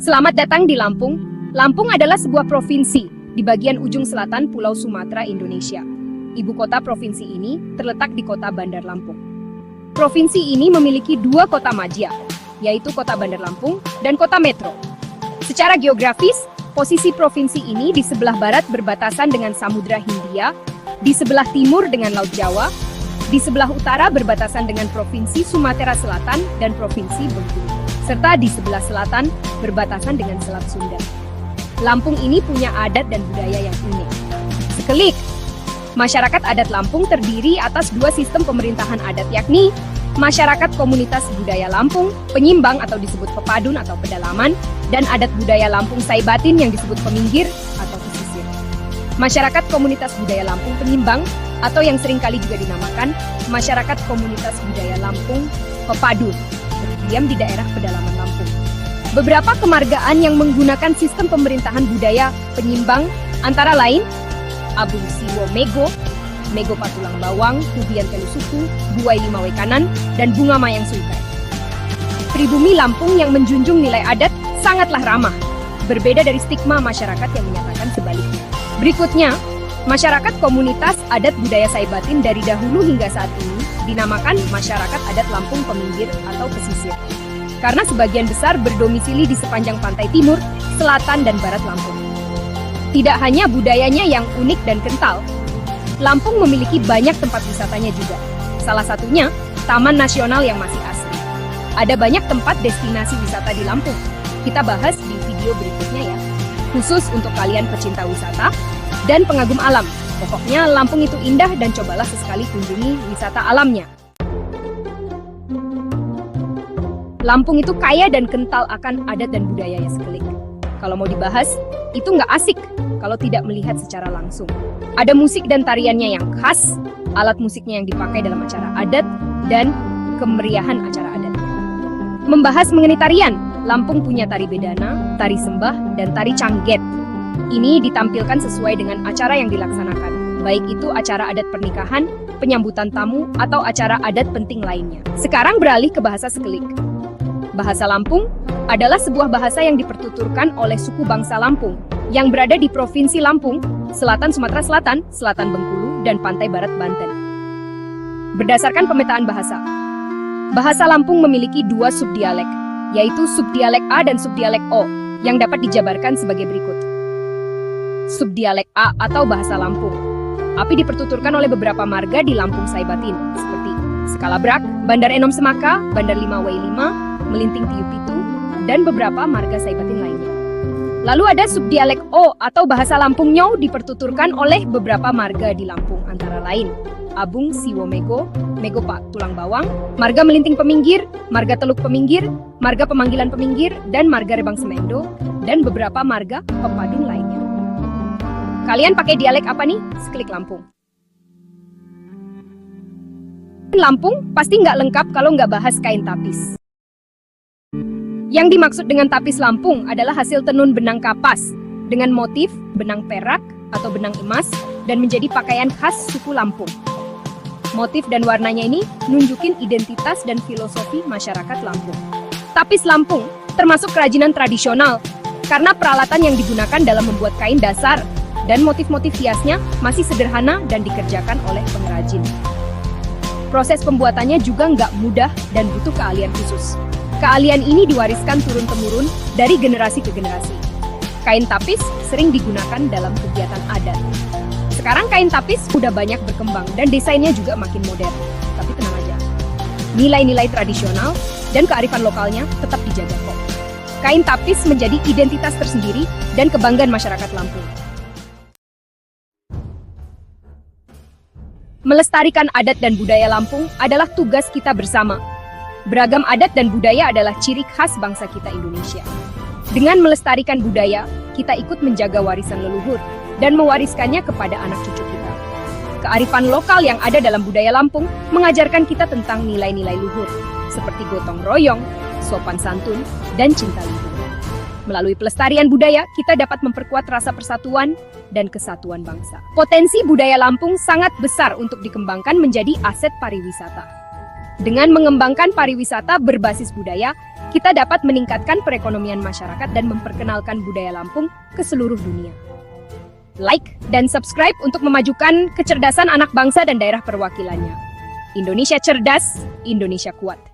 Selamat datang di Lampung. Lampung adalah sebuah provinsi di bagian ujung selatan Pulau Sumatera, Indonesia. Ibu kota provinsi ini terletak di kota Bandar Lampung. Provinsi ini memiliki dua kota madya, yaitu kota Bandar Lampung dan kota Metro. Secara geografis, posisi provinsi ini di sebelah barat berbatasan dengan Samudra Hindia, di sebelah timur dengan Laut Jawa, di sebelah utara berbatasan dengan Provinsi Sumatera Selatan dan Provinsi Bengkulu, serta di sebelah selatan berbatasan dengan Selat Sunda. Lampung ini punya adat dan budaya yang unik. Sekelik, masyarakat adat Lampung terdiri atas dua sistem pemerintahan adat, yakni masyarakat komunitas budaya Lampung, penyimbang atau disebut pepadun atau pedalaman, dan adat budaya Lampung Saibatin yang disebut peminggir atau pesisir. Masyarakat komunitas budaya Lampung penyimbang atau yang seringkali juga dinamakan masyarakat komunitas budaya Lampung pepadun berdiam di daerah pedalaman Lampung. Beberapa kemargaan yang menggunakan sistem pemerintahan budaya penyimbang antara lain Abung Siwo Mego, Mego Patulang Bawang, Tubian Telu Suku, Buai Lima Wekanan, dan Bunga Mayang Sulkai. Pribumi Lampung yang menjunjung nilai adat sangatlah ramah, berbeda dari stigma masyarakat yang menyatakan sebaliknya. Berikutnya, masyarakat komunitas adat budaya Saibatin dari dahulu hingga saat ini dinamakan masyarakat adat Lampung Peminggir atau pesisir, karena sebagian besar berdomisili di sepanjang pantai timur, selatan, dan barat Lampung. Tidak hanya budayanya yang unik dan kental, Lampung memiliki banyak tempat wisatanya juga. Salah satunya, Taman Nasional yang masih asri. Ada banyak tempat destinasi wisata di Lampung. Kita bahas di video berikutnya ya. Khusus untuk kalian pecinta wisata dan pengagum alam. Pokoknya Lampung itu indah dan cobalah sesekali kunjungi wisata alamnya. Lampung itu kaya dan kental akan adat dan budayanya sekelik. Kalau mau dibahas, itu nggak asik kalau tidak melihat secara langsung. Ada musik dan tariannya yang khas, alat musiknya yang dipakai dalam acara adat, dan kemeriahan acara adat. Membahas mengenai tarian, Lampung punya tari bedana, tari sembah, dan tari cangget. Ini ditampilkan sesuai dengan acara yang dilaksanakan, baik itu acara adat pernikahan, penyambutan tamu, atau acara adat penting lainnya. Sekarang beralih ke bahasa sekelik. Bahasa Lampung adalah sebuah bahasa yang dipertuturkan oleh suku bangsa Lampung yang berada di Provinsi Lampung, Selatan Sumatera Selatan, Selatan Bengkulu, dan Pantai Barat Banten. Berdasarkan pemetaan bahasa, bahasa Lampung memiliki dua subdialek, yaitu subdialek A dan subdialek O, yang dapat dijabarkan sebagai berikut. Subdialek A atau bahasa Lampung Api dipertuturkan oleh beberapa marga di Lampung Saibatin, seperti Sekalabrak, Bandar Enom Semaka, Bandar Lima Wai Lima, Melinting Tiup Pitu, dan beberapa marga Saibatin lainnya. Lalu ada subdialek O atau bahasa Lampung Nyau dipertuturkan oleh beberapa marga di Lampung, antara lain Abung Siwo Mego, Mego Patulang Bawang, marga Melinting Peminggir, marga Teluk Peminggir, marga Pemanggilan Peminggir, dan marga Rebang Semendo, dan beberapa marga pepadun lainnya. Kalian pakai dialek apa nih? Sekelik Lampung. Lampung pasti nggak lengkap kalau nggak bahas kain tapis. Yang dimaksud dengan tapis Lampung adalah hasil tenun benang kapas dengan motif benang perak atau benang emas dan menjadi pakaian khas suku Lampung. Motif dan warnanya ini nunjukin identitas dan filosofi masyarakat Lampung. Tapis Lampung termasuk kerajinan tradisional karena peralatan yang digunakan dalam membuat kain dasar dan motif-motif hiasnya masih sederhana dan dikerjakan oleh pengrajin. Proses pembuatannya juga nggak mudah dan butuh keahlian khusus. Keahlian ini diwariskan turun-temurun dari generasi ke generasi. Kain tapis sering digunakan dalam kegiatan adat. Sekarang kain tapis udah banyak berkembang dan desainnya juga makin modern. Tapi tenang aja, nilai-nilai tradisional dan kearifan lokalnya tetap dijaga kok. Kain tapis menjadi identitas tersendiri dan kebanggaan masyarakat Lampung. Melestarikan adat dan budaya Lampung adalah tugas kita bersama. Beragam adat dan budaya adalah ciri khas bangsa kita Indonesia. Dengan melestarikan budaya, kita ikut menjaga warisan leluhur dan mewariskannya kepada anak cucu kita. Kearifan lokal yang ada dalam budaya Lampung mengajarkan kita tentang nilai-nilai luhur, seperti gotong royong, sopan santun, dan cinta lingkungan. Melalui pelestarian budaya, kita dapat memperkuat rasa persatuan dan kesatuan bangsa. Potensi budaya Lampung sangat besar untuk dikembangkan menjadi aset pariwisata. Dengan mengembangkan pariwisata berbasis budaya, kita dapat meningkatkan perekonomian masyarakat dan memperkenalkan budaya Lampung ke seluruh dunia. Like dan subscribe untuk memajukan kecerdasan anak bangsa dan daerah perwakilannya. Indonesia cerdas, Indonesia kuat.